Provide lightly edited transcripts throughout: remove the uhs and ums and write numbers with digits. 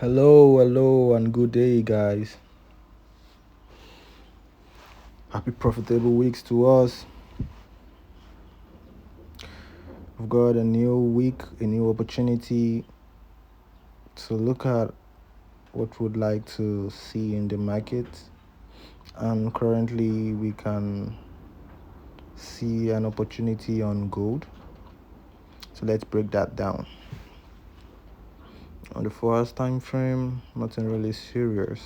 Hello, and good day, guys. Happy profitable weeks to us. We've got a new week, a new opportunity to look at what we'd like to see in the market. And currently, we can see an opportunity on gold. So let's break that down. On the 4 hours time frame, nothing really serious.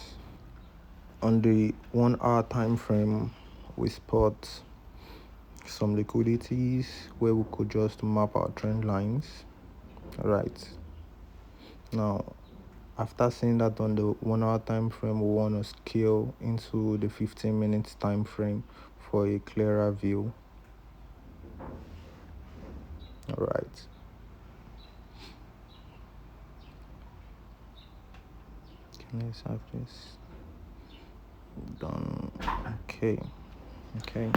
On the 1 hour time frame, we spot some liquidities where we could just map our trend lines. Right now, after seeing that on the 1 hour time frame, we want to scale into the 15 minutes time frame for a clearer view. All right, let's have this done. Okay. It's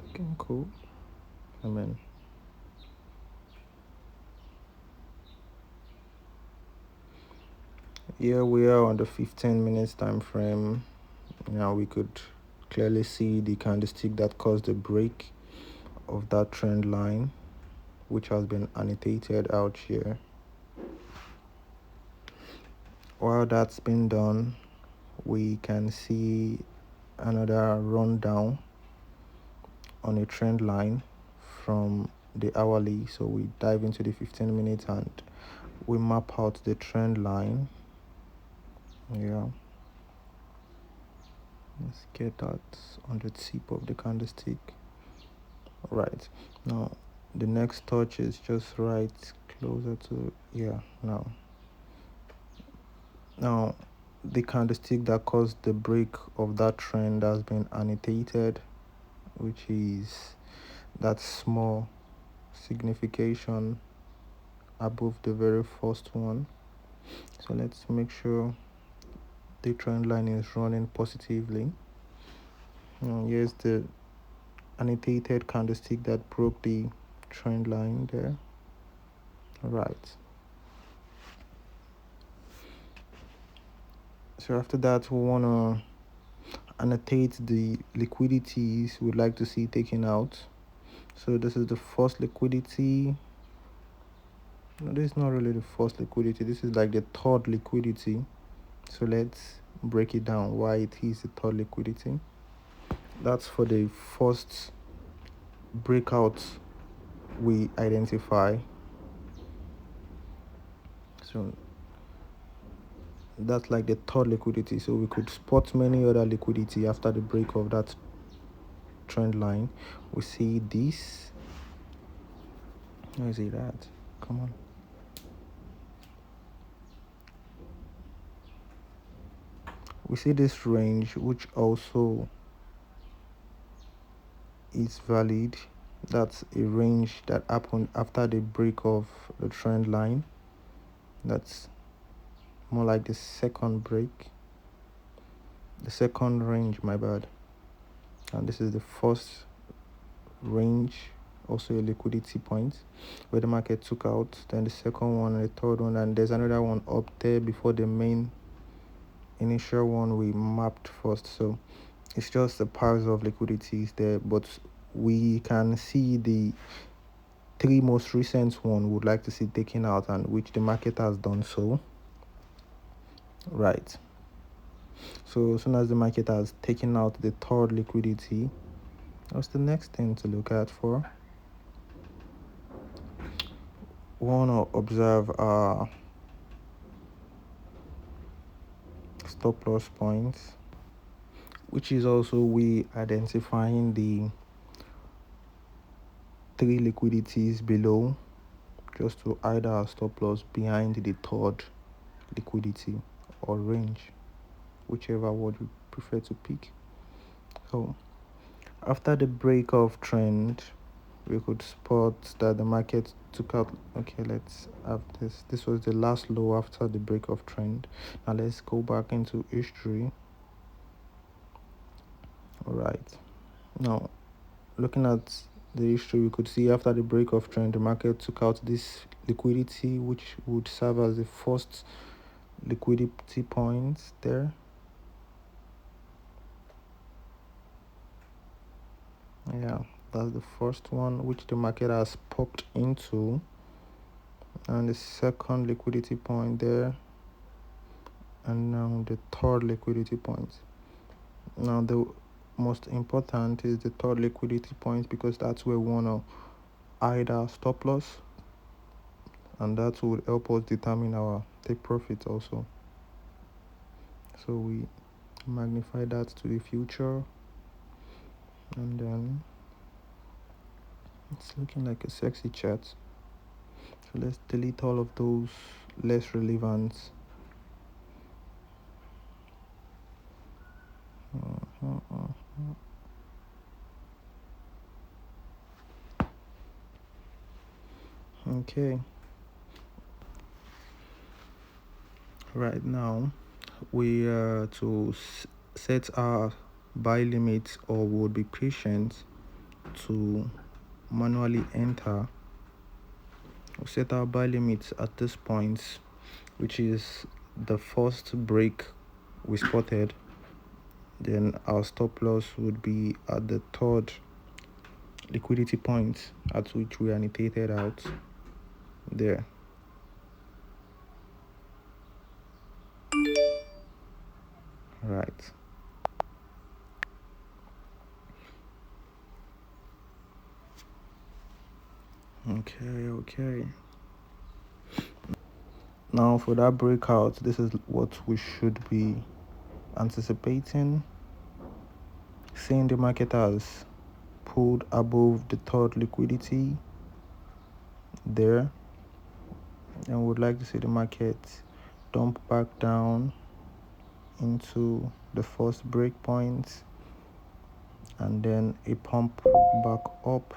looking cool. Here we are on the 15 minutes time frame. Now we could clearly see the candlestick that caused the break of that trend line, which has been annotated out here. While that's been done, we can see another rundown on a trend line from the hourly. So we dive into the 15 minutes and we map out the trend line. Yeah, let's get that on the tip of the candlestick. Right now, the next touch is just right closer to now the candlestick that caused the break of that trend has been annotated, which is that small signification above the very first one. So let's make sure the trend line is running positively. Now here's the annotated candlestick that broke the trend line there. Right, so after that, we want to annotate the liquidities we'd like to see taken out. So this is the first liquidity. No, this is not really the first liquidity. This is like the third liquidity. So let's break it down why it is the third liquidity. That's for the first breakout we identify. So that's like the third liquidity. So we could spot many other liquidity after the break of that trend line. We see this. Where is it at? Come on. We see this range, which also is valid. That's a range that happened after the break of the trend line. That's more like the second break, the second range, my bad. And this is the first range, also a liquidity point where the market took out, then the second one and the third one, and there's another one up there before the main initial one we mapped first. So it's just the piles of liquidities there, but we can see the three most recent one would like to see taken out, and which the market has done so. Right, so as soon as the market has taken out the third liquidity, what's the next thing to look at for? We want to observe our stop loss points, which is also we identifying the three liquidities below, just to hide our stop loss behind the third liquidity or range, whichever word you prefer to pick. So after the break of trend, we could spot that the market took out. Okay, let's have this was the last low after the break of trend. Now let's go back into history. All right, now looking at the history, we could see after the break of trend, the market took out this liquidity, which would serve as the first liquidity point there. Yeah, that's the first one which the market has popped into, and the second liquidity point there, and now the third liquidity point. Now the most important is the third liquidity point, because that's where we want to hide our stop loss, and that would help us determine our take profit also. So we magnify that to the future, and then it's looking like a sexy chart. So let's delete all of those less relevant. Okay, right now we to set our buy limits, or we would be patient to manually enter. We'll set our buy limits at this point, which is the first break we spotted. Then our stop loss would be at the third liquidity point at which we annotated out there. Right. Okay. Now for that breakout, this is what we should be anticipating. Seeing the market has pulled above the third liquidity there, and would like to see the market dump back down into the first break point, and then a pump back up,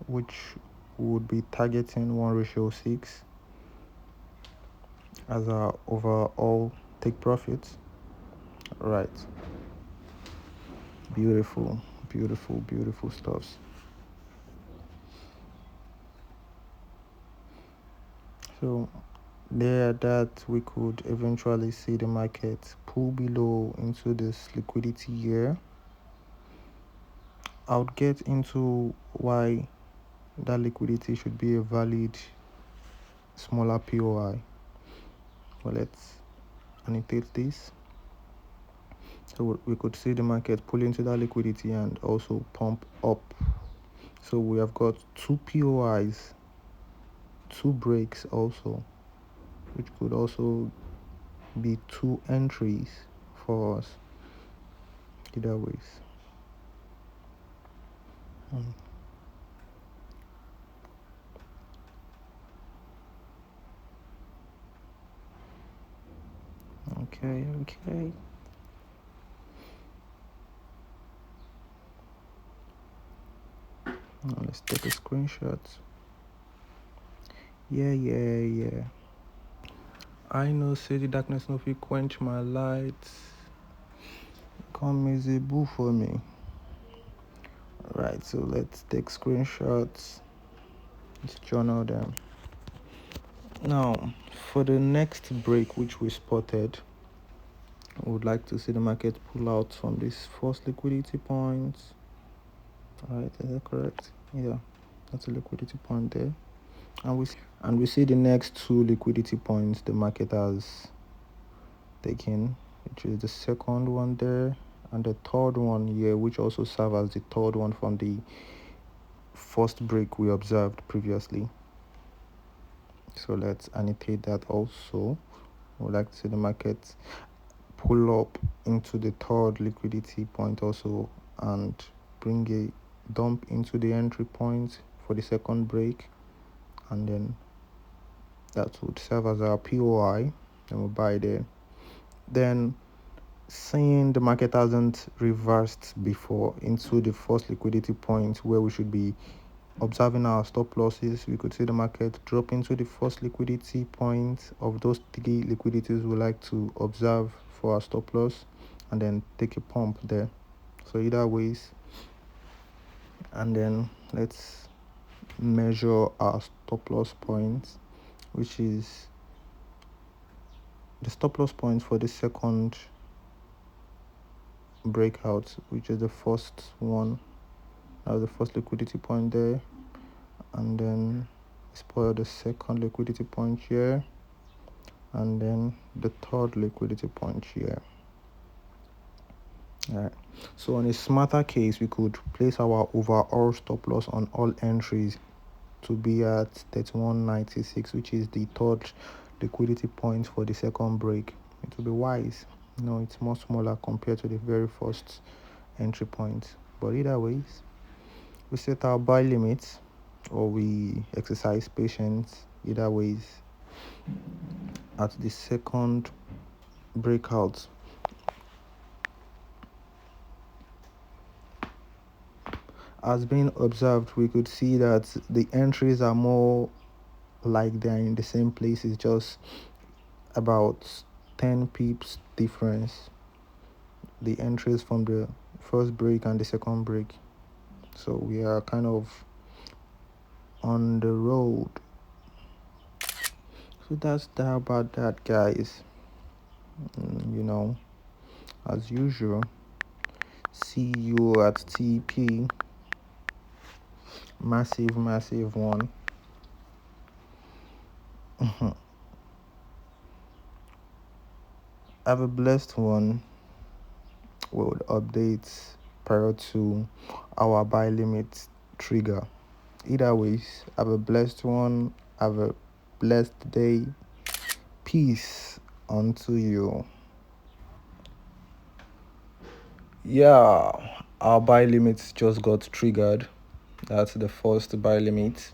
which would be targeting 1:6 as our overall take profit. Right. Beautiful stuffs. So there, that we could eventually see the market pull below into this liquidity here. I would get into why that liquidity should be a valid smaller POI. Well, let's annotate this. So we could see the market pull into that liquidity and also pump up. So we have got two POIs, two breaks also, which could also be two entries for us either ways. Okay. Now let's take a screenshot. Yeah. I know, say the darkness no fit quench my light. Come as a boo for me. Right, so let's take screenshots. Let's journal them. Now, for the next break which we spotted, we would like to see the market pull out from this first liquidity point. Alright, is that correct? Yeah, that's a liquidity point there. And we see the next two liquidity points the market has taken, which is the second one there and the third one here, which also serve as the third one from the first break we observed previously. So let's annotate that also. We'd like to see the market pull up into the third liquidity point also, and bring a dump into the entry point for the second break, and then that would serve as our POI, and we'll buy there. Then, seeing the market hasn't reversed before into the first liquidity point where we should be observing our stop losses, we could see the market drop into the first liquidity point of those three liquidities we like to observe for our stop loss, and then take a pump there. So either ways, And then let's measure our stop loss points, which is the stop loss points for the second breakout, which is the first one. Now the first liquidity point there, and then spoil the second liquidity point here, and then the third liquidity point here. All right, so on a smarter case, we could place our overall stop loss on all entries to be at 31.96, which is the third liquidity point for the second break. It will be wise. It's more smaller compared to the very first entry point, but either ways, we set our buy limits or we exercise patience. Either ways, at the second breakout, as being observed, we could see that the entries are more like they're in the same place. It's just about 10 pips difference, the entries from the first break and the second break. So we are kind of on the road. So that's that about that, guys. As usual, see you at TP. Massive one. Have a blessed one. We'll update prior to our buy limit trigger. Either ways, have a blessed one. Have a blessed day. Peace unto you. Yeah, our buy limits just got triggered. That's the first buy limit.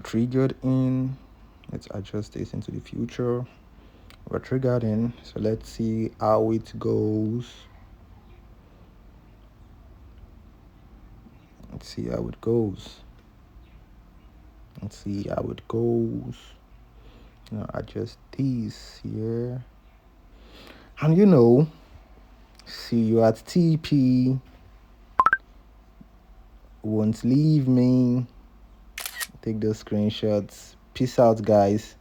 Triggered in. Let's adjust this into the future. We're triggered in, so let's see how it goes. Let's see how it goes. Now adjust these here. And see you at TP. Won't leave me. Take those screenshots. Peace out, guys.